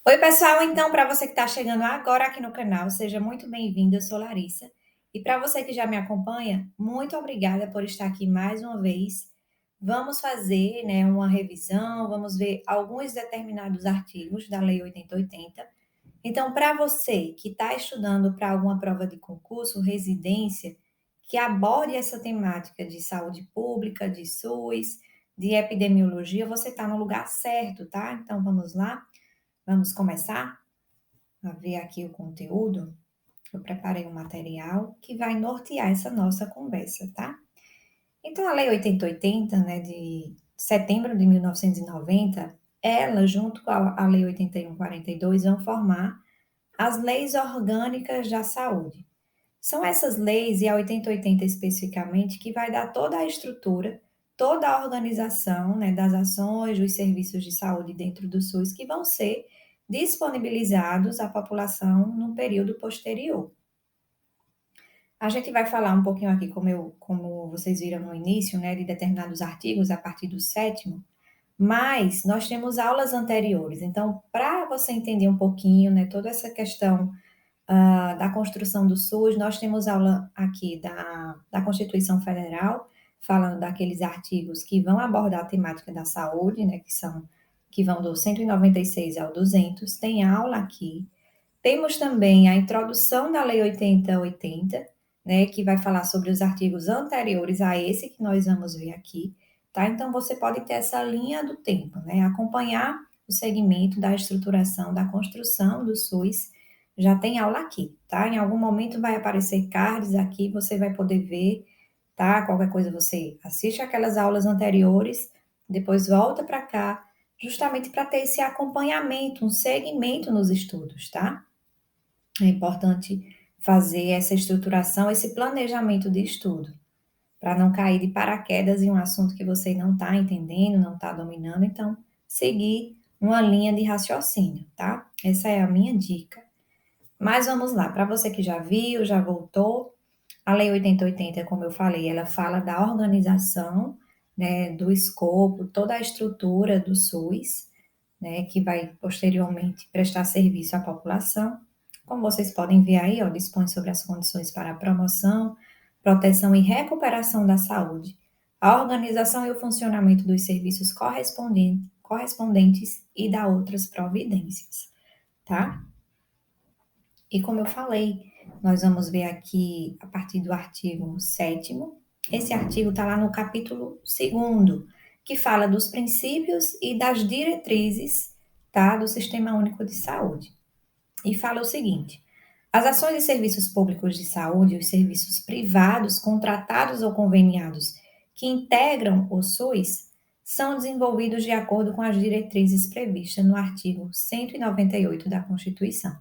Oi, pessoal. Então, para você que está chegando agora aqui no canal, seja muito bem-vindo. Eu sou Larissa. E para você que já me acompanha, muito obrigada por estar aqui mais uma vez. Vamos fazer, né, uma revisão, vamos ver alguns determinados artigos da Lei 8080. Então, para você que está estudando para alguma prova de concurso, residência, que aborde essa temática de saúde pública, de SUS, de epidemiologia, você está no lugar certo, tá? Então, vamos lá. Vamos começar a ver aqui o conteúdo. Eu preparei um material que vai nortear essa nossa conversa, tá? Então, a Lei 8080, né, de setembro de 1990, ela, junto com a Lei 8142, vão formar as leis orgânicas da saúde. São essas leis, e a 8080 especificamente, que vai dar toda a estrutura, toda a organização, né, das ações, dos serviços de saúde dentro do SUS que vão ser disponibilizados à população no período posterior. A gente vai falar um pouquinho aqui, como vocês viram no início, né, de determinados artigos a partir do sétimo, mas nós temos aulas anteriores. Então, para você entender um pouquinho, né, toda essa questão da construção do SUS, nós temos aula aqui da Constituição Federal, falando daqueles artigos que vão abordar a temática da saúde, né, que vão do 196 ao 200, tem aula aqui. Temos também a introdução da Lei 8080, né, que vai falar sobre os artigos anteriores a esse que nós vamos ver aqui, tá? Então você pode ter essa linha do tempo, né, acompanhar o segmento da estruturação, da construção do SUS, já tem aula aqui, tá? Em algum momento vai aparecer cards aqui, você vai poder ver, tá? Qualquer coisa você assiste aquelas aulas anteriores, depois volta para cá, justamente para ter esse acompanhamento, um segmento nos estudos, tá? É importante fazer essa estruturação, esse planejamento de estudo, para não cair de paraquedas em um assunto que você não está entendendo, não está dominando. Então, seguir uma linha de raciocínio, tá? Essa é a minha dica. Mas vamos lá, para você que já viu, já voltou, a Lei 8080, como eu falei, ela fala da organização, né, do escopo, toda a estrutura do SUS, né, que vai posteriormente prestar serviço à população. Como vocês podem ver aí, ó, dispõe sobre as condições para a promoção, proteção e recuperação da saúde, a organização e o funcionamento dos serviços correspondentes e da outras providências, tá? E como eu falei, nós vamos ver aqui a partir do artigo 7º. Esse artigo está lá no capítulo 2º, que fala dos princípios e das diretrizes, tá, do Sistema Único de Saúde. E fala o seguinte: as ações e serviços públicos de saúde e os serviços privados contratados ou conveniados que integram o SUS são desenvolvidos de acordo com as diretrizes previstas no artigo 198 da Constituição,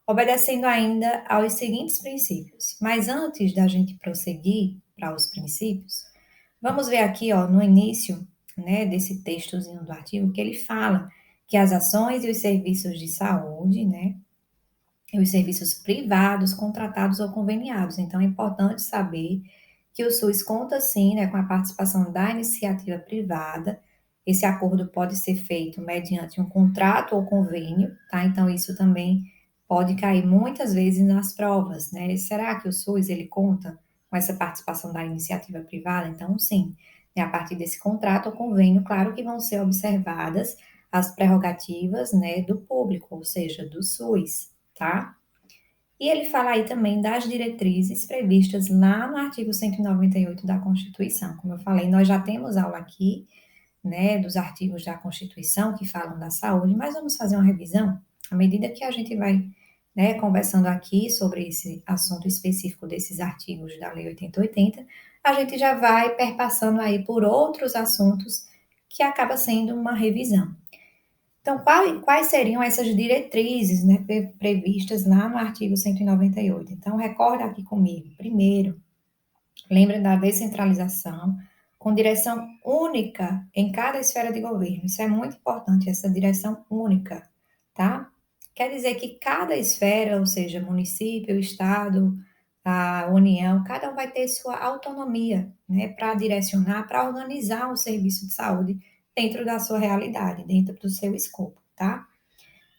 obedecendo ainda aos seguintes princípios. Mas antes da gente prosseguir para os princípios, vamos ver aqui, ó, no início, né, desse textozinho do artigo, que ele fala que as ações e os serviços de saúde, né, e os serviços privados, contratados ou conveniados. Então, é importante saber que o SUS conta, sim, né, com a participação da iniciativa privada. Esse acordo pode ser feito mediante um contrato ou convênio, tá? Então, isso também pode cair muitas vezes nas provas, né? Será que o SUS, ele conta com essa participação da iniciativa privada? Então, sim, né, a partir desse contrato ou convênio, claro que vão ser observadas as prerrogativas, né, do público, ou seja, do SUS, tá? E ele fala aí também das diretrizes previstas lá no artigo 198 da Constituição. Como eu falei, nós já temos aula aqui, né, dos artigos da Constituição que falam da saúde, mas vamos fazer uma revisão à medida que a gente vai, né, conversando aqui sobre esse assunto específico desses artigos da Lei 8080, a gente já vai perpassando aí por outros assuntos que acaba sendo uma revisão. Então, quais seriam essas diretrizes, né, previstas lá no artigo 198? Então, recorda aqui comigo. Primeiro, lembra da descentralização, com direção única em cada esfera de governo. Isso é muito importante, essa direção única, tá? Quer dizer que cada esfera, ou seja, município, estado, a União, cada um vai ter sua autonomia, né, para direcionar, para organizar o serviço de saúde dentro da sua realidade, dentro do seu escopo, tá?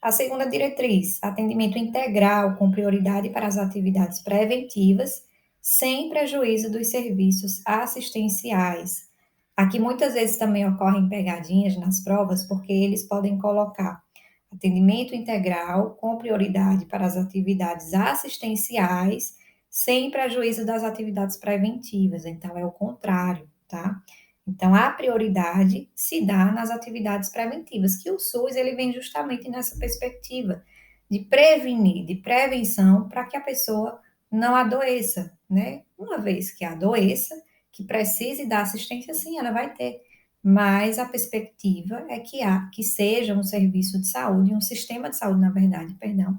A segunda diretriz, atendimento integral com prioridade para as atividades preventivas, sem prejuízo dos serviços assistenciais. Aqui muitas vezes também ocorrem pegadinhas nas provas, porque eles podem colocar atendimento integral com prioridade para as atividades assistenciais, sem prejuízo das atividades preventivas. Então, é o contrário, tá? Então, a prioridade se dá nas atividades preventivas, que o SUS ele vem justamente nessa perspectiva de prevenir, de prevenção, para que a pessoa não adoeça, né? Uma vez que adoeça, que precise da assistência, sim, ela vai ter. Mas a perspectiva é que seja um serviço de saúde, um sistema de saúde, na verdade, perdão,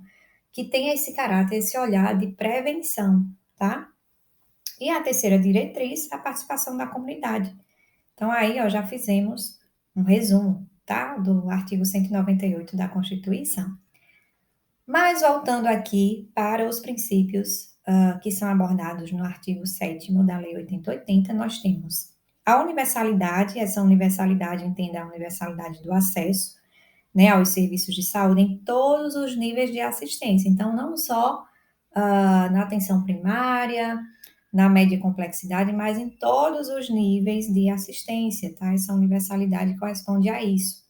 que tenha esse caráter, esse olhar de prevenção, tá? E a terceira diretriz, a participação da comunidade. Então, aí, ó, já fizemos um resumo, tá? Do artigo 198 da Constituição. Mas voltando aqui para os princípios que são abordados no artigo 7º da Lei 8080, nós temos a universalidade, essa universalidade entenda a universalidade do acesso, né, aos serviços de saúde em todos os níveis de assistência. Então, não só na atenção primária, na média complexidade, mas em todos os níveis de assistência, tá? Essa universalidade corresponde a isso.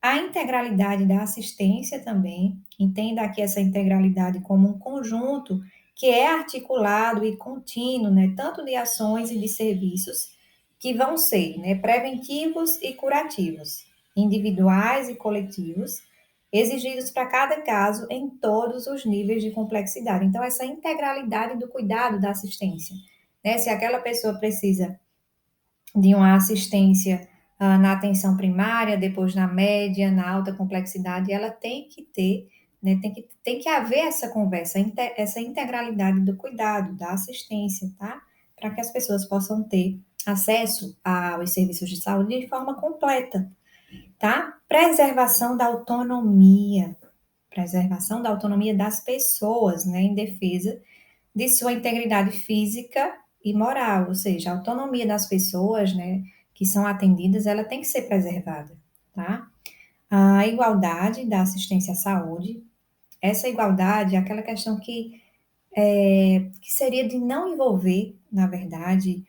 A integralidade da assistência também, entenda aqui essa integralidade como um conjunto que é articulado e contínuo, né, tanto de ações e de serviços que vão ser, né, preventivos e curativos, individuais e coletivos, exigidos para cada caso em todos os níveis de complexidade. Então, essa integralidade do cuidado da assistência, né, se aquela pessoa precisa de uma assistência na atenção primária, depois na média, na alta complexidade, ela tem que ter, né, tem que haver essa conversa, essa integralidade do cuidado, da assistência, tá? Para que as pessoas possam ter acesso aos serviços de saúde de forma completa, tá? Preservação da autonomia das pessoas, né, em defesa de sua integridade física e moral, ou seja, a autonomia das pessoas, né, que são atendidas, ela tem que ser preservada, tá? A igualdade da assistência à saúde, essa igualdade é aquela questão que seria de não envolver, na verdade,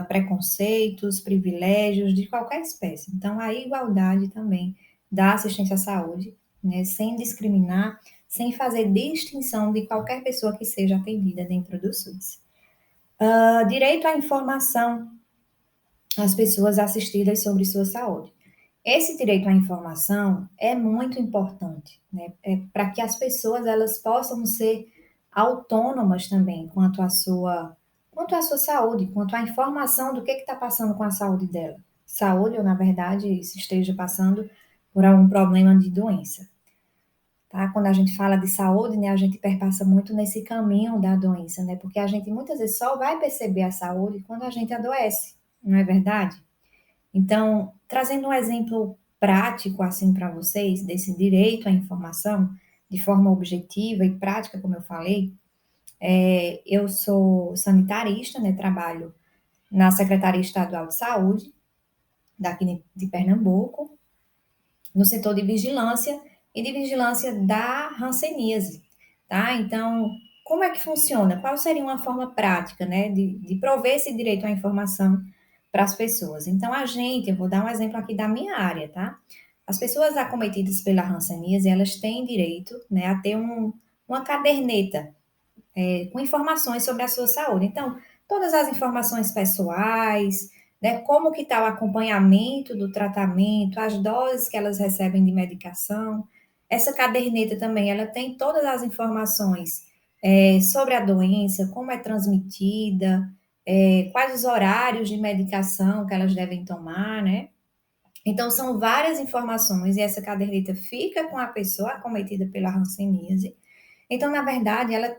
preconceitos, privilégios de qualquer espécie. Então, a igualdade também da assistência à saúde, né, sem discriminar, sem fazer distinção de qualquer pessoa que seja atendida dentro do SUS. Direito à informação às pessoas assistidas sobre sua saúde. Esse direito à informação é muito importante, né, para que as pessoas elas possam ser autônomas também quanto à sua saúde, quanto à informação do que está passando com a saúde dela. Saúde, ou na verdade, se esteja passando por algum problema de doença. Tá? Quando a gente fala de saúde, né, a gente perpassa muito nesse caminho da doença, né? Porque a gente muitas vezes só vai perceber a saúde quando a gente adoece, não é verdade? Então, trazendo um exemplo prático assim para vocês desse direito à informação de forma objetiva e prática, como eu falei, eu sou sanitarista, né? Trabalho na Secretaria Estadual de Saúde daqui de Pernambuco, no setor de vigilância da hanseníase, tá? Então, como é que funciona? Qual seria uma forma prática, né, de prover esse direito à informação para as pessoas? Então, eu vou dar um exemplo aqui da minha área, tá? As pessoas acometidas pela hanseníase, elas têm direito, né, a ter uma caderneta com informações sobre a sua saúde. Então, todas as informações pessoais, né, como que está o acompanhamento do tratamento, as doses que elas recebem de medicação. Essa caderneta também, ela tem todas as informações sobre a doença, como é transmitida, quais os horários de medicação que elas devem tomar, né? Então, são várias informações e essa caderneta fica com a pessoa acometida pela hanseníase. Então, na verdade, ela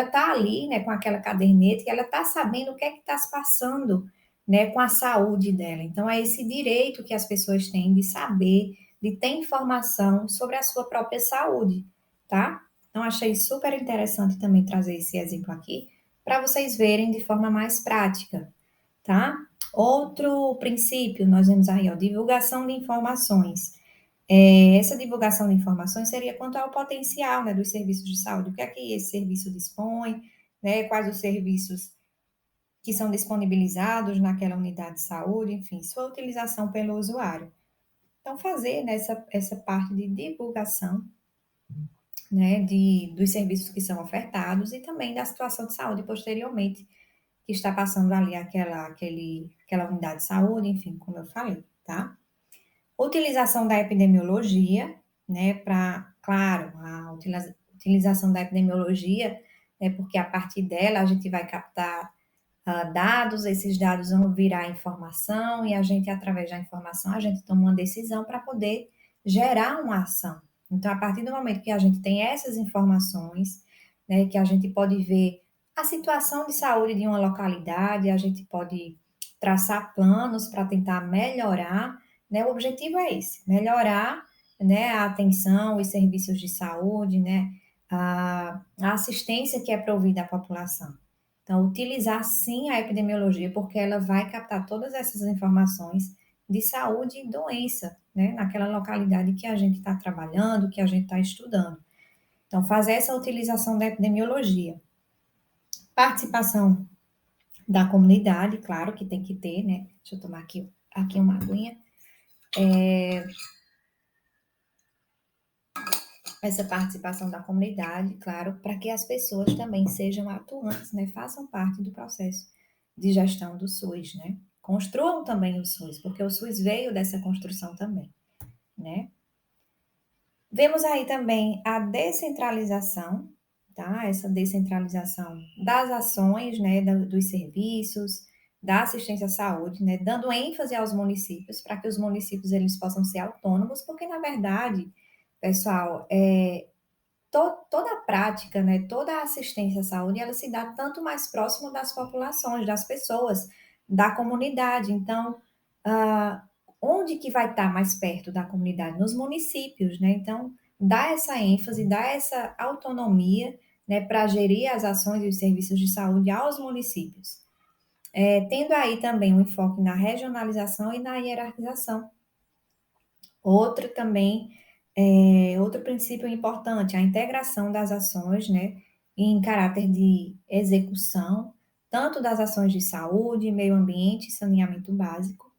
tá ali, né, com aquela caderneta e ela tá sabendo o que é que está se passando, né, com a saúde dela. Então, é esse direito que as pessoas têm de saber, de ter informação sobre a sua própria saúde, tá? Então, achei super interessante também trazer esse exemplo aqui para vocês verem de forma mais prática, tá? Outro princípio, nós vemos aí, ó, divulgação de informações. Essa divulgação de informações seria quanto ao potencial, né, dos serviços de saúde, o que é que esse serviço dispõe, né, quais os serviços que são disponibilizados naquela unidade de saúde, enfim, sua utilização pelo usuário. Então, fazer nessa essa parte de divulgação, né, dos serviços que são ofertados e também da situação de saúde posteriormente, que está passando ali aquela unidade de saúde, enfim, como eu falei, tá? Utilização da epidemiologia, né, para, claro, a utilização da epidemiologia, né, porque a partir dela a gente vai captar dados, esses dados vão virar informação e a gente, através da informação, a gente toma uma decisão para poder gerar uma ação. Então, a partir do momento que a gente tem essas informações, né, que a gente pode ver a situação de saúde de uma localidade, a gente pode traçar planos para tentar melhorar, né, o objetivo é esse, melhorar, né, a atenção, os serviços de saúde, né, a assistência que é provida à população. Então, utilizar sim a epidemiologia, porque ela vai captar todas essas informações de saúde e doença, né, naquela localidade que a gente está trabalhando, que a gente está estudando. Então, fazer essa utilização da epidemiologia. Participação da comunidade, claro que tem que ter, né? Deixa eu tomar aqui uma aguinha. Essa participação da comunidade, claro, para que as pessoas também sejam atuantes, né? Façam parte do processo de gestão do SUS, né? Construam também o SUS, porque o SUS veio dessa construção também, né? Vemos aí também a descentralização, tá? Essa descentralização das ações, né, dos serviços, da assistência à saúde, né, dando ênfase aos municípios, para que os municípios eles possam ser autônomos, porque na verdade, pessoal, toda a prática, né, toda a assistência à saúde, ela se dá tanto mais próximo das populações, das pessoas, da comunidade. Então, ah, onde que vai estar mais perto da comunidade? Nos municípios, né? Então, dá essa ênfase, dá essa autonomia, né, para gerir as ações e os serviços de saúde aos municípios. Tendo aí também um enfoque na regionalização e na hierarquização. Outro também, outro princípio importante, a integração das ações, né, em caráter de execução, tanto das ações de saúde, meio ambiente e saneamento básico.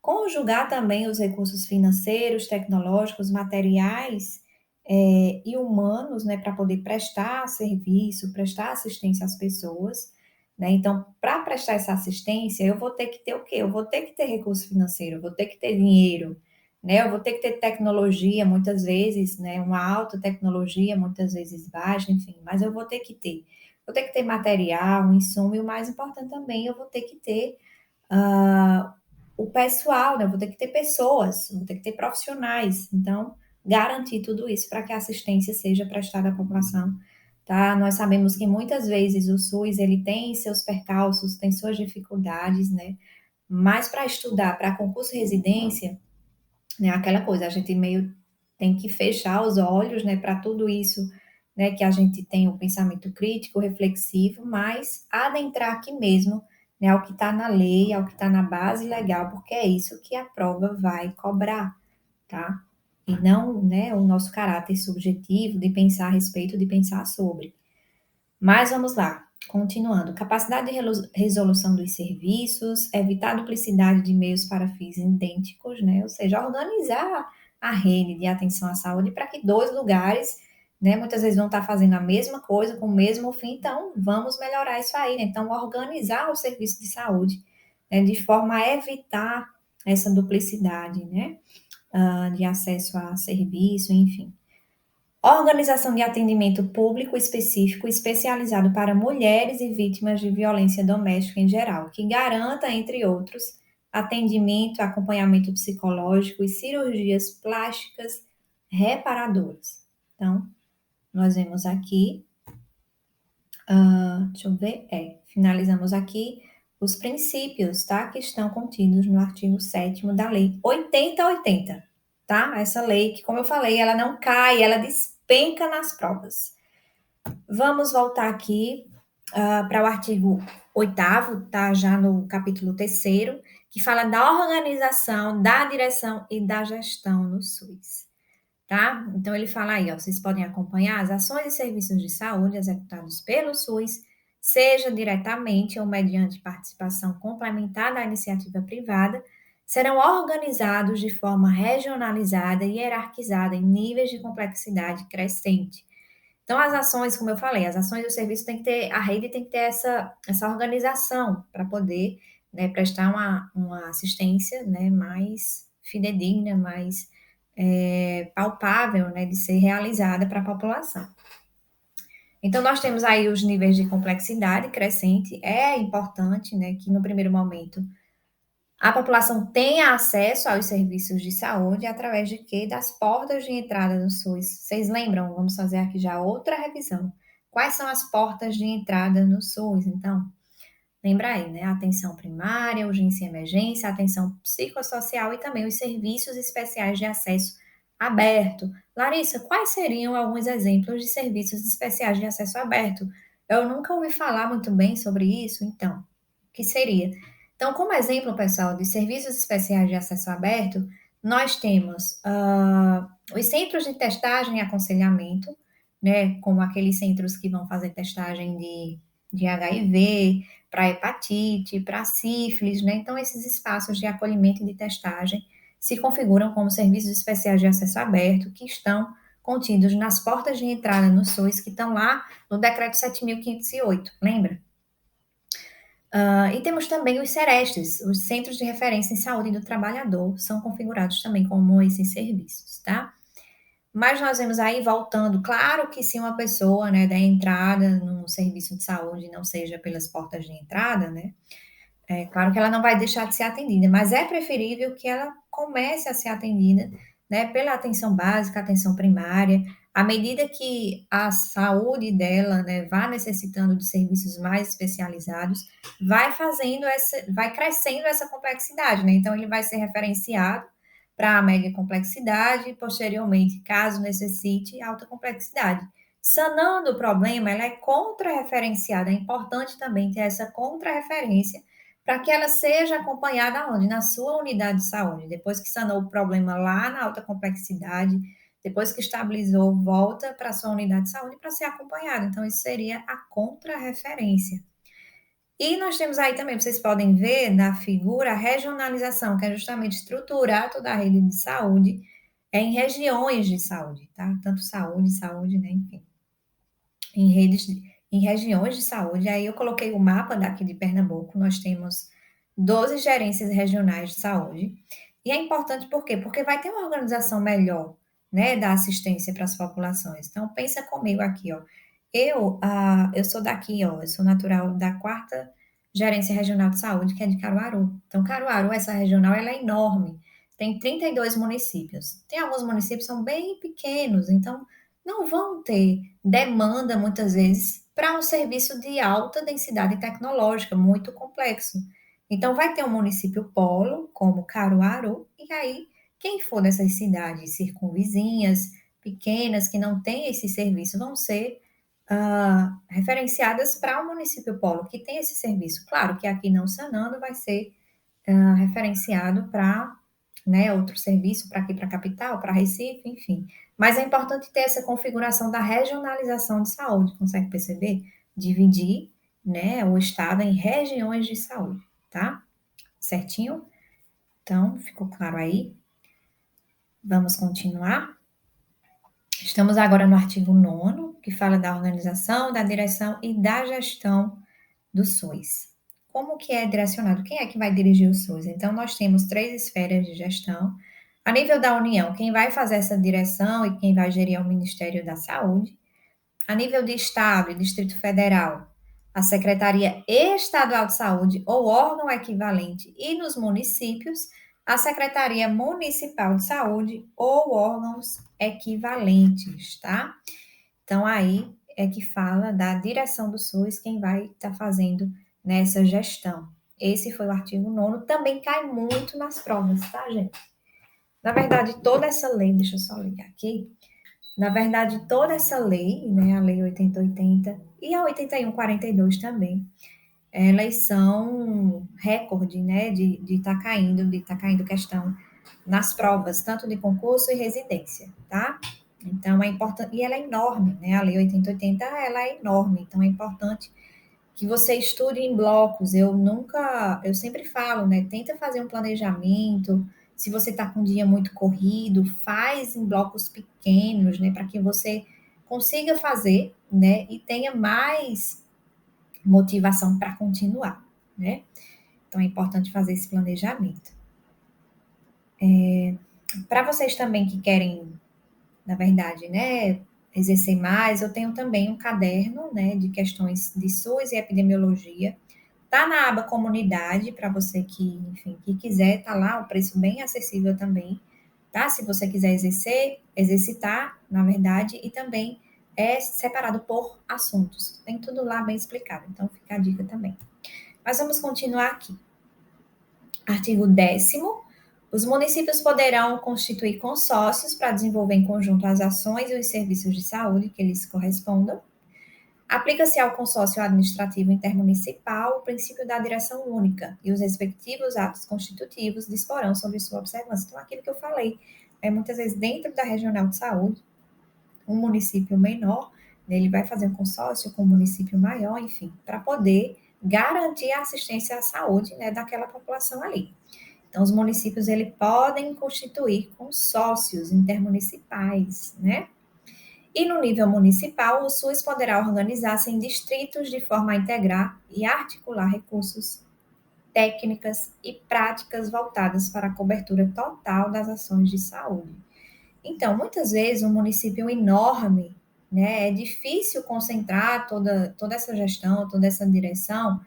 Conjugar também os recursos financeiros, tecnológicos, materiais, e humanos, né, para poder prestar serviço, prestar assistência às pessoas, né? Então, para prestar essa assistência, eu vou ter que ter o quê? Eu vou ter que ter recurso financeiro, eu vou ter que ter dinheiro, né? Eu vou ter que ter tecnologia, muitas vezes, né? Uma alta tecnologia, muitas vezes baixa, enfim, mas eu vou ter que ter. Vou ter que ter material, um insumo, e o mais importante também, eu vou ter que ter ah, o pessoal, né? Eu vou ter que ter pessoas, vou ter que ter profissionais. Então, garantir tudo isso para que a assistência seja prestada à população, tá? Nós sabemos que muitas vezes o SUS ele tem seus percalços, tem suas dificuldades, né? Mas para estudar, para concurso e residência, né? Aquela coisa, a gente meio tem que fechar os olhos, né? Para tudo isso, né? Que a gente tem o pensamento crítico, reflexivo, mas adentrar aqui mesmo, né? Ao que está na lei, ao que está na base legal, porque é isso que a prova vai cobrar, tá? E não, né, o nosso caráter subjetivo de pensar a respeito, de pensar sobre. Mas vamos lá, continuando. Capacidade de resolução dos serviços, evitar duplicidade de meios para fins idênticos, né? Ou seja, organizar a rede de atenção à saúde para que dois lugares, né, muitas vezes vão estar fazendo a mesma coisa com o mesmo fim, então vamos melhorar isso aí, né? Então, organizar o serviço de saúde, né, de forma a evitar essa duplicidade, né? De acesso a serviço, enfim. Organização de atendimento público específico especializado para mulheres e vítimas de violência doméstica em geral, que garanta, entre outros, atendimento, acompanhamento psicológico e cirurgias plásticas reparadoras. Então, nós vemos aqui, deixa eu ver, finalizamos aqui os princípios, tá, que estão contidos no artigo 7º da Lei 8080, tá? Essa lei que, como eu falei, ela não cai, ela despenca nas provas. Vamos voltar aqui para o artigo 8º, tá? Já no capítulo 3º, que fala da organização, da direção e da gestão no SUS, tá? Então ele fala aí, ó, vocês podem acompanhar as ações e serviços de saúde executados pelo SUS, seja diretamente ou mediante participação complementar da iniciativa privada, serão organizados de forma regionalizada e hierarquizada em níveis de complexidade crescente. Então, as ações, como eu falei, as ações do serviço tem que ter, a rede tem que ter essa organização para poder, né, prestar uma assistência, né, mais fidedigna, mais palpável, né, de ser realizada para a população. Então, nós temos aí os níveis de complexidade crescente. É importante, né, que no primeiro momento a população tenha acesso aos serviços de saúde através de quê? Das portas de entrada do SUS. Vocês lembram? Vamos fazer aqui já outra revisão. Quais são as portas de entrada no SUS? Então, lembra aí, né? Atenção primária, urgência e emergência, atenção psicossocial e também os serviços especiais de acesso aberto. Larissa, quais seriam alguns exemplos de serviços especiais de acesso aberto? Eu nunca ouvi falar muito bem sobre isso, então, o que seria? Então, como exemplo, pessoal, de serviços especiais de acesso aberto, nós temos os centros de testagem e aconselhamento, né, como aqueles centros que vão fazer testagem de HIV, para hepatite, para sífilis, né? Então, esses espaços de acolhimento e de testagem se configuram como serviços especiais de acesso aberto, que estão contidos nas portas de entrada no SUS, que estão lá no decreto 7.508, lembra? E temos também os CERESTs, os Centros de Referência em Saúde do Trabalhador, são configurados também como esses serviços, tá? Mas nós vemos aí voltando, claro que se uma pessoa, né, der entrada num serviço de saúde não seja pelas portas de entrada, né, é claro que ela não vai deixar de ser atendida, mas é preferível que ela comece a ser atendida, né, pela atenção básica, atenção primária, à medida que a saúde dela, né, vá necessitando de serviços mais especializados, vai crescendo essa complexidade, né? Então ele vai ser referenciado para a média complexidade e posteriormente, caso necessite, alta complexidade. Sanando o problema, ela é contra-referenciada. É importante também ter essa contra-referência para que ela seja acompanhada onde? Na sua unidade de saúde. Depois que sanou o problema lá na alta complexidade, depois que estabilizou, volta para a sua unidade de saúde para ser acompanhada. Então, isso seria a contrarreferência. E nós temos aí também, vocês podem ver na figura, a regionalização, que é justamente estruturar toda a rede de saúde em regiões de saúde, tá? Tanto saúde, né? Enfim, em redes, em regiões de saúde. Aí eu coloquei o mapa daqui de Pernambuco, nós temos 12 gerências regionais de saúde. E é importante por quê? Porque vai ter uma organização melhor, né, da assistência para as populações. Então, pensa comigo aqui, ó. Eu sou daqui, ó, eu sou natural da quarta Gerência Regional de Saúde, que é de Caruaru. Então, Caruaru, essa regional, ela é enorme. Tem 32 municípios. Tem alguns municípios que são bem pequenos, então não vão ter demanda, muitas vezes, para um serviço de alta densidade tecnológica, muito complexo. Então, vai ter um município polo, como Caruaru, e aí, quem for dessas cidades circunvizinhas, pequenas, que não têm esse serviço, vão ser referenciadas para o município polo, que tem esse serviço. Claro que aqui não sanando vai ser referenciado para, né, outro serviço para aqui, para a capital, para Recife, enfim. Mas é importante ter essa configuração da regionalização de saúde, consegue perceber? Dividir, né, o estado em regiões de saúde, tá? Certinho? Então, ficou claro aí? Vamos continuar? Estamos agora no artigo 9º, que fala da organização, da direção e da gestão do SUS. Como que é direcionado? Quem é que vai dirigir o SUS? Então, nós temos 3 esferas de gestão. A nível da União, quem vai fazer essa direção e quem vai gerir é o Ministério da Saúde. A nível de Estado e Distrito Federal, a Secretaria Estadual de Saúde ou órgão equivalente. E nos municípios, a Secretaria Municipal de Saúde ou órgãos equivalentes, tá? Então, aí é que fala da direção do SUS, quem vai estar fazendo nessa gestão. Esse foi o artigo 9º, também cai muito nas provas, tá, gente? Na verdade, toda essa lei, deixa eu só ligar aqui, na verdade, toda essa lei, né, a lei 8080 e a 8142 também, elas são recorde, né, de tá caindo questão nas provas, tanto de concurso e residência, tá? Então, é importante, e ela é enorme, né? A Lei 8080, ela é enorme, então é importante que você estude em blocos. Eu sempre falo, né? Tenta fazer um planejamento. Se você está com um dia muito corrido, faz em blocos pequenos, né? Para que você consiga fazer, né? E tenha mais motivação para continuar, né? Então é importante fazer esse planejamento. Para vocês também que querem, na verdade, né, exercer mais, eu tenho também um caderno, né, de questões de SUS e epidemiologia. Tá na aba comunidade para você que, enfim, que quiser, tá lá, o preço bem acessível também, tá? Se você quiser exercitar, na verdade, e também é separado por assuntos. Tem tudo lá bem explicado, então fica a dica também. Mas vamos continuar aqui. Artigo 10º. Os municípios poderão constituir consórcios para desenvolver em conjunto as ações e os serviços de saúde que lhes correspondam. Aplica-se ao consórcio administrativo intermunicipal o princípio da direção única e os respectivos atos constitutivos disporão sobre sua observância. Então, aquilo que eu falei, muitas vezes dentro da regional de saúde, um município menor, né, ele vai fazer um consórcio com um município maior, enfim, para poder garantir a assistência à saúde, né, daquela população ali. Então, os municípios ele podem constituir consórcios intermunicipais, né? E no nível municipal, o SUS poderá organizar-se em distritos de forma a integrar e articular recursos, técnicas e práticas voltadas para a cobertura total das ações de saúde. Então, muitas vezes, um município enorme, né, é difícil concentrar toda essa gestão, toda essa direção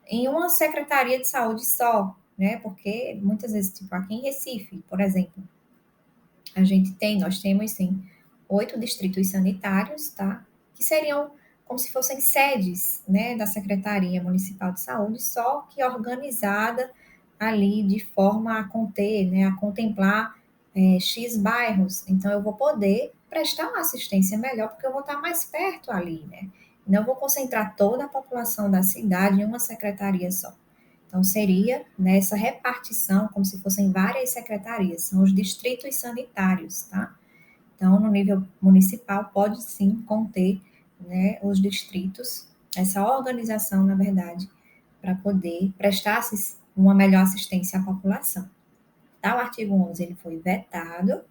em uma secretaria de saúde só, né? Porque muitas vezes, tipo aqui em Recife, por exemplo, nós temos sim 8 distritos sanitários, tá? Que seriam como se fossem sedes, né, da Secretaria Municipal de Saúde, só que organizada ali de forma a conter, né, a contemplar X bairros. Então, eu vou poder prestar uma assistência melhor, porque eu vou estar mais perto ali, né? Não vou concentrar toda a população da cidade em uma secretaria só. Então, seria nessa repartição, como se fossem várias secretarias, são os distritos sanitários, tá? Então, no nível municipal, pode sim conter, né, os distritos, essa organização, na verdade, para poder prestar uma melhor assistência à população. Tá? O artigo 11 ele foi vetado.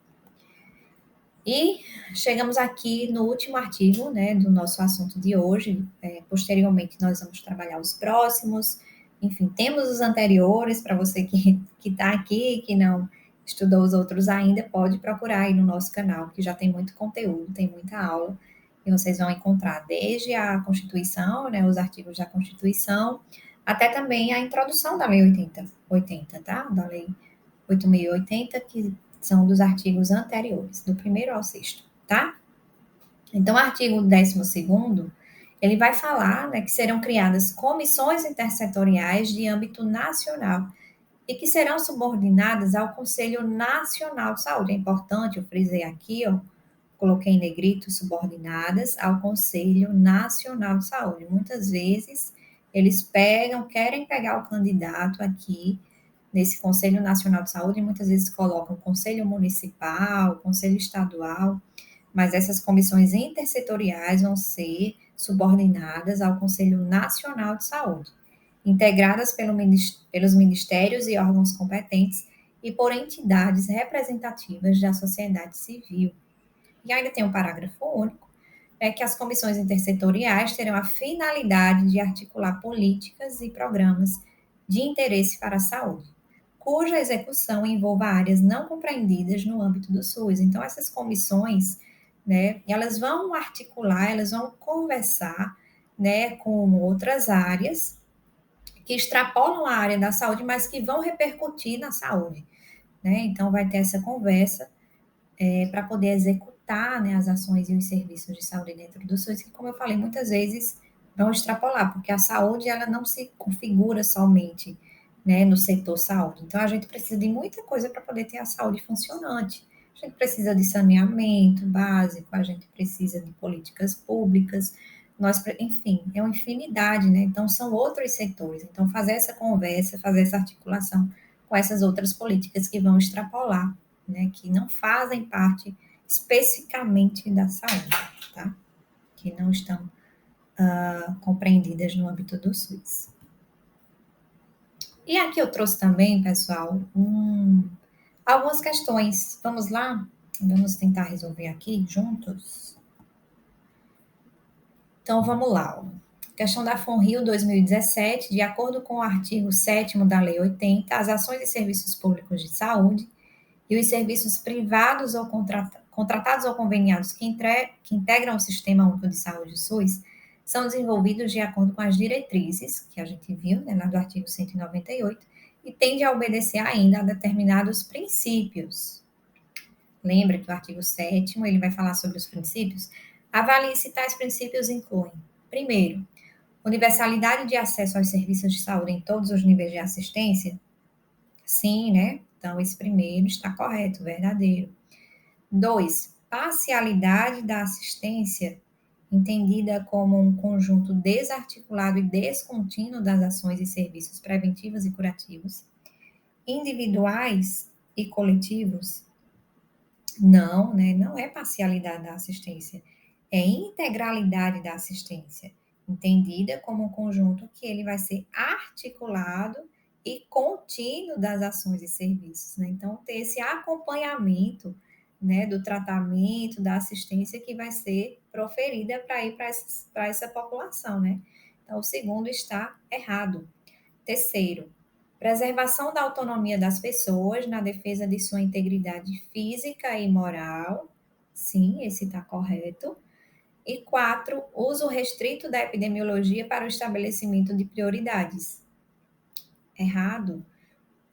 E chegamos aqui no último artigo, né, do nosso assunto de hoje. Posteriormente, nós vamos trabalhar os próximos. Enfim, temos os anteriores, para você que está aqui, que não estudou os outros ainda, pode procurar aí no nosso canal, que já tem muito conteúdo, tem muita aula, e vocês vão encontrar desde a Constituição, né, os artigos da Constituição, até também a introdução da Lei 80, tá? Da Lei 8.080, que são dos artigos anteriores, do primeiro ao sexto, tá? Então, o artigo 12º, ele vai falar, né, que serão criadas comissões intersetoriais de âmbito nacional e que serão subordinadas ao Conselho Nacional de Saúde. É importante, eu frisei aqui, ó, coloquei em negrito, subordinadas ao Conselho Nacional de Saúde. Muitas vezes, eles querem pegar o candidato aqui nesse Conselho Nacional de Saúde, e muitas vezes colocam Conselho Municipal, Conselho Estadual, mas essas comissões intersetoriais vão ser subordinadas ao Conselho Nacional de Saúde, integradas pelos ministérios e órgãos competentes e por entidades representativas da sociedade civil. E ainda tem um parágrafo único, que as comissões intersetoriais terão a finalidade de articular políticas e programas de interesse para a saúde, cuja execução envolva áreas não compreendidas no âmbito do SUS. Então, essas comissões, né, elas vão articular, elas vão conversar, né, com outras áreas que extrapolam a área da saúde, mas que vão repercutir na saúde, né? Então, vai ter essa conversa para poder executar, né, as ações e os serviços de saúde dentro do SUS, que, como eu falei, muitas vezes vão extrapolar, porque a saúde ela não se configura somente, né, no setor saúde. Então, a gente precisa de muita coisa para poder ter a saúde funcionante. A gente precisa de saneamento básico, a gente precisa de políticas públicas, enfim, é uma infinidade, né? Então, são outros setores. Então, fazer essa conversa, fazer essa articulação com essas outras políticas que vão extrapolar, né? Que não fazem parte especificamente da saúde, tá? Que não estão compreendidas no âmbito do SUS. E aqui eu trouxe também, pessoal, algumas questões. Vamos lá? Vamos tentar resolver aqui juntos? Então, vamos lá. Ó. Questão da FONRIO 2017, de acordo com o artigo 7º da Lei 80, as ações e serviços públicos de saúde e os serviços privados ou contratados ou conveniados que integram o Sistema Único de Saúde, o SUS, são desenvolvidos de acordo com as diretrizes, que a gente viu, né, lá do artigo 198, e tende a obedecer ainda a determinados princípios. Lembra que o artigo 7º, ele vai falar sobre os princípios? Avalie se tais princípios incluem, primeiro, universalidade de acesso aos serviços de saúde em todos os níveis de assistência? Sim, né? Então, esse primeiro está correto, verdadeiro. 2, parcialidade da assistência, entendida como um conjunto desarticulado e descontínuo das ações e serviços preventivos e curativos, individuais e coletivos? Não, né? Não é parcialidade da assistência, é integralidade da assistência, entendida como um conjunto que ele vai ser articulado e contínuo das ações e serviços, né? Então, ter esse acompanhamento, né, do tratamento, da assistência que vai ser proferida para ir para essa população, né? Então, o segundo está errado. Terceiro, preservação da autonomia das pessoas na defesa de sua integridade física e moral. Sim, esse está correto. E 4, uso restrito da epidemiologia para o estabelecimento de prioridades. Errado.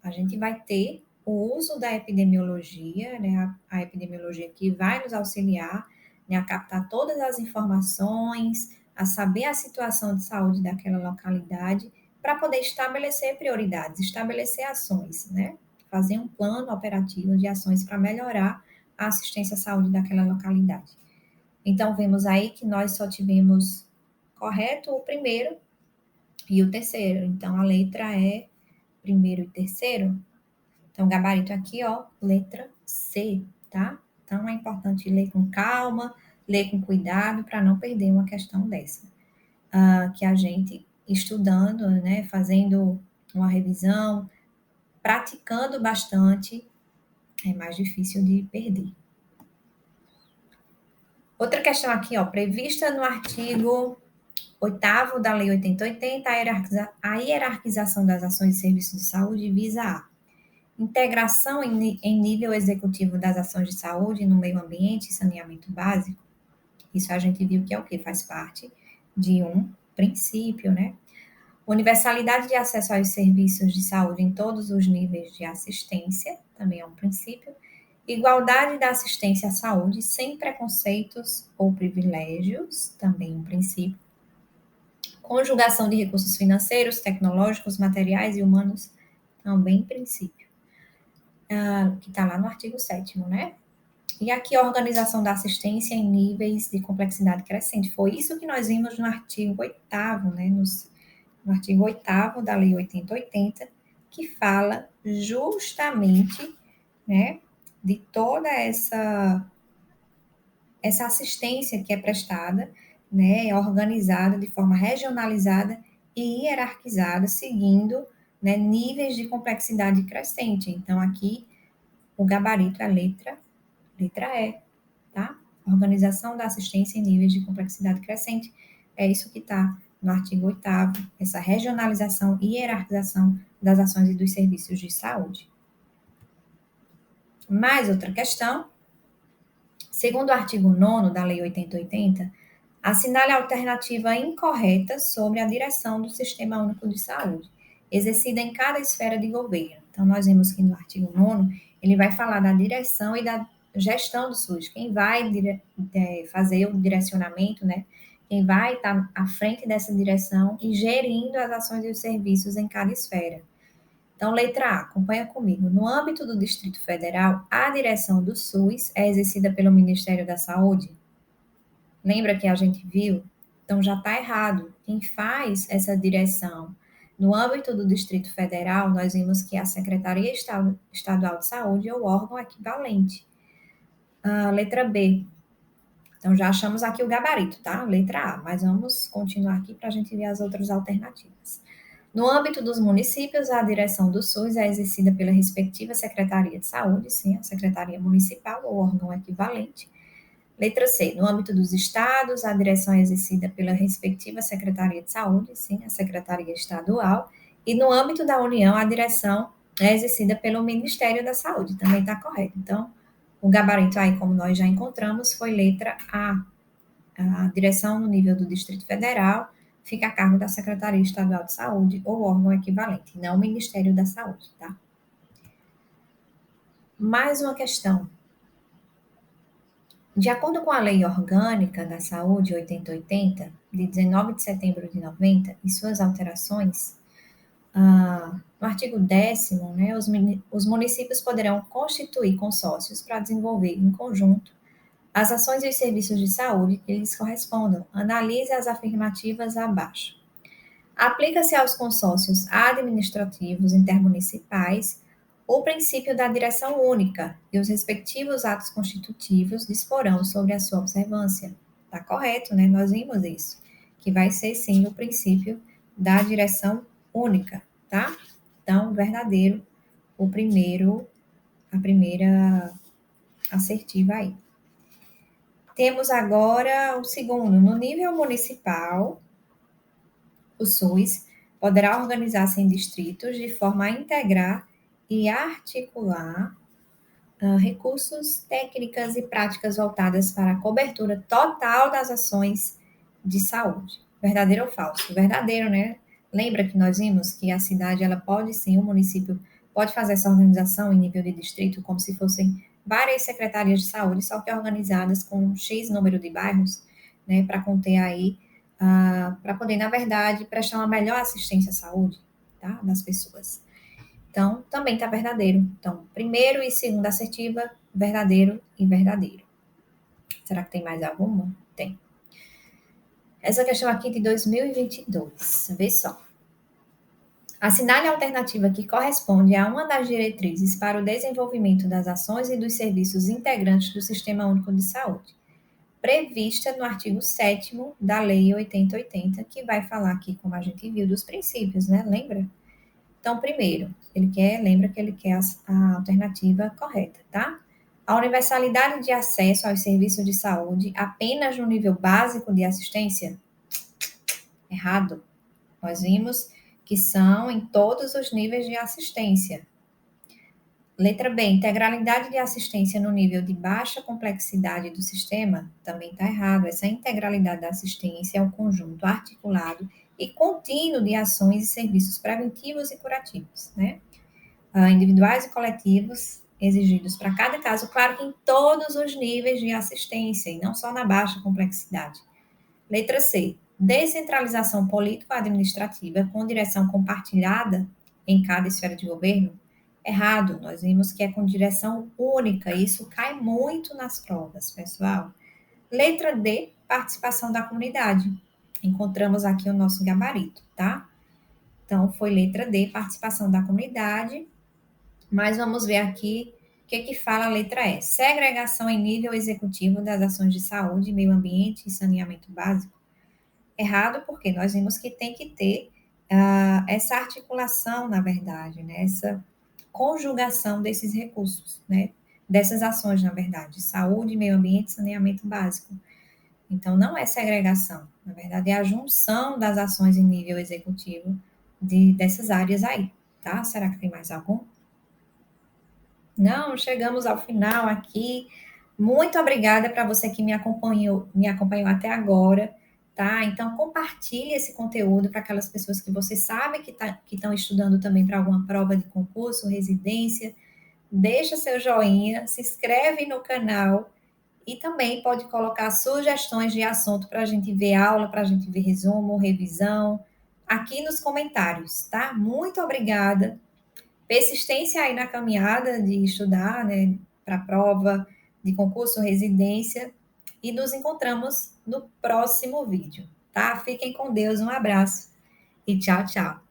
A gente vai ter o uso da epidemiologia, né, a epidemiologia que vai nos auxiliar, né, a captar todas as informações, a saber a situação de saúde daquela localidade, para poder estabelecer prioridades, estabelecer ações, né? Fazer um plano operativo de ações para melhorar a assistência à saúde daquela localidade. Então, vemos aí que nós só tivemos correto o primeiro e o terceiro. Então, a letra é primeiro e terceiro. Então, gabarito aqui, ó, letra C, tá? Então, é importante ler com calma, ler com cuidado, para não perder uma questão dessa. Que a gente, estudando, né, fazendo uma revisão, praticando bastante, é mais difícil de perder. Outra questão aqui, ó, prevista no artigo 8º da Lei 8080, a hierarquização das ações e serviços de saúde visa a integração em nível executivo das ações de saúde no meio ambiente e saneamento básico. Isso a gente viu que é o que? Faz parte de um princípio, né? Universalidade de acesso aos serviços de saúde em todos os níveis de assistência, também é um princípio. Igualdade da assistência à saúde sem preconceitos ou privilégios, também um princípio. Conjugação de recursos financeiros, tecnológicos, materiais e humanos, também princípio. Que está lá no artigo 7º, né? E aqui a organização da assistência em níveis de complexidade crescente. Foi isso que nós vimos no artigo 8º, né? No artigo 8º da Lei 8080, que fala justamente, né, de toda essa assistência que é prestada, né, organizada de forma regionalizada e hierarquizada, seguindo, né, níveis de complexidade crescente. Então, aqui, o gabarito é a letra E, tá? Organização da assistência em níveis de complexidade crescente. É isso que está no artigo 8º, essa regionalização e hierarquização das ações e dos serviços de saúde. Mais outra questão. Segundo o artigo 9º da Lei 8080, assinale a alternativa incorreta sobre a direção do Sistema Único de Saúde, exercida em cada esfera de governo. Então, nós vimos que no artigo 9º, ele vai falar da direção e da gestão do SUS, quem vai fazer o direcionamento, né? Quem vai estar à frente dessa direção e gerindo as ações e os serviços em cada esfera. Então, letra A, acompanha comigo. No âmbito do Distrito Federal, a direção do SUS é exercida pelo Ministério da Saúde? Lembra que a gente viu Então já está errado. Quem faz essa direção no âmbito do Distrito Federal, nós vimos que é a Secretaria Estadual de Saúde é o órgão equivalente. Letra B. Então já achamos aqui o gabarito, tá? Letra A. Mas vamos continuar aqui para a gente ver as outras alternativas. No âmbito dos municípios, a direção do SUS é exercida pela respectiva Secretaria de Saúde, sim, a Secretaria Municipal, ou órgão equivalente. Letra C. No âmbito dos estados, a direção é exercida pela respectiva Secretaria de Saúde, sim, a Secretaria Estadual. E no âmbito da União, a direção é exercida pelo Ministério da Saúde, também está correto. Então, o gabarito aí, como nós já encontramos, foi letra A. A direção no nível do Distrito Federal fica a cargo da Secretaria Estadual de Saúde ou órgão equivalente, não o Ministério da Saúde, tá? Mais uma questão. De acordo com a Lei Orgânica da Saúde 8080, de 19 de setembro de 90, e suas alterações, no artigo 10º, né, os municípios poderão constituir consórcios para desenvolver em conjunto as ações e os serviços de saúde que lhes correspondam. Analise as afirmativas abaixo. Aplica-se aos consórcios administrativos intermunicipais o princípio da direção única e os respectivos atos constitutivos disporão sobre a sua observância. Está correto, né? Nós vimos isso, que vai ser sim o princípio da direção única, tá? Então, verdadeiro, a primeira assertiva aí. Temos agora o segundo, no nível municipal, o SUS poderá organizar-se em distritos de forma a integrar e articular recursos, técnicas e práticas voltadas para a cobertura total das ações de saúde. Verdadeiro ou falso? Verdadeiro, né? Lembra que nós vimos que a cidade, ela pode sim, o município pode fazer essa organização em nível de distrito, como se fossem várias secretarias de saúde, só que organizadas com um X número de bairros, né, para conter aí, para poder, na verdade, prestar uma melhor assistência à saúde, tá, das pessoas. Então, também está verdadeiro. Então, primeiro e segunda assertiva, verdadeiro e verdadeiro. Será que tem mais alguma? Tem. Essa questão aqui de 2022. Vê só. Assinale a alternativa que corresponde a uma das diretrizes para o desenvolvimento das ações e dos serviços integrantes do Sistema Único de Saúde, prevista no artigo 7º da Lei 8080, que vai falar aqui, como a gente viu, dos princípios, né? Lembra? Então, primeiro, lembra que ele quer a alternativa correta, tá? A universalidade de acesso aos serviços de saúde apenas no nível básico de assistência? Errado. Nós vimos que são em todos os níveis de assistência. Letra B, integralidade de assistência no nível de baixa complexidade do sistema? Também está errado. Essa integralidade da assistência é um conjunto articulado e contínuo de ações e serviços preventivos e curativos, né? Individuais e coletivos exigidos para cada caso, claro que em todos os níveis de assistência e não só na baixa complexidade. Letra C, descentralização político-administrativa com direção compartilhada em cada esfera de governo? Errado, nós vimos que é com direção única, e isso cai muito nas provas, pessoal. Letra D, participação da comunidade. Encontramos aqui o nosso gabarito, tá? Então, foi letra D, participação da comunidade. Mas vamos ver aqui o que fala a letra E. Segregação em nível executivo das ações de saúde, meio ambiente e saneamento básico. Errado, porque nós vimos que tem que ter essa articulação, na verdade, né? Essa conjugação desses recursos, né? Dessas ações, na verdade, saúde, meio ambiente e saneamento básico. Então, não é segregação, na verdade, é a junção das ações em nível executivo dessas áreas aí, tá? Será que tem mais algum? Não, chegamos ao final aqui. Muito obrigada para você que me acompanhou até agora, tá? Então, compartilhe esse conteúdo para aquelas pessoas que você sabe que estão estudando também para alguma prova de concurso, residência. Deixa seu joinha, se inscreve no canal e também pode colocar sugestões de assunto para a gente ver aula, para a gente ver resumo, revisão, aqui nos comentários, tá? Muito obrigada. Persistência aí na caminhada de estudar, né, para a prova de concurso, residência, e nos encontramos no próximo vídeo. tá? Fiquem com Deus, um abraço e tchau, tchau.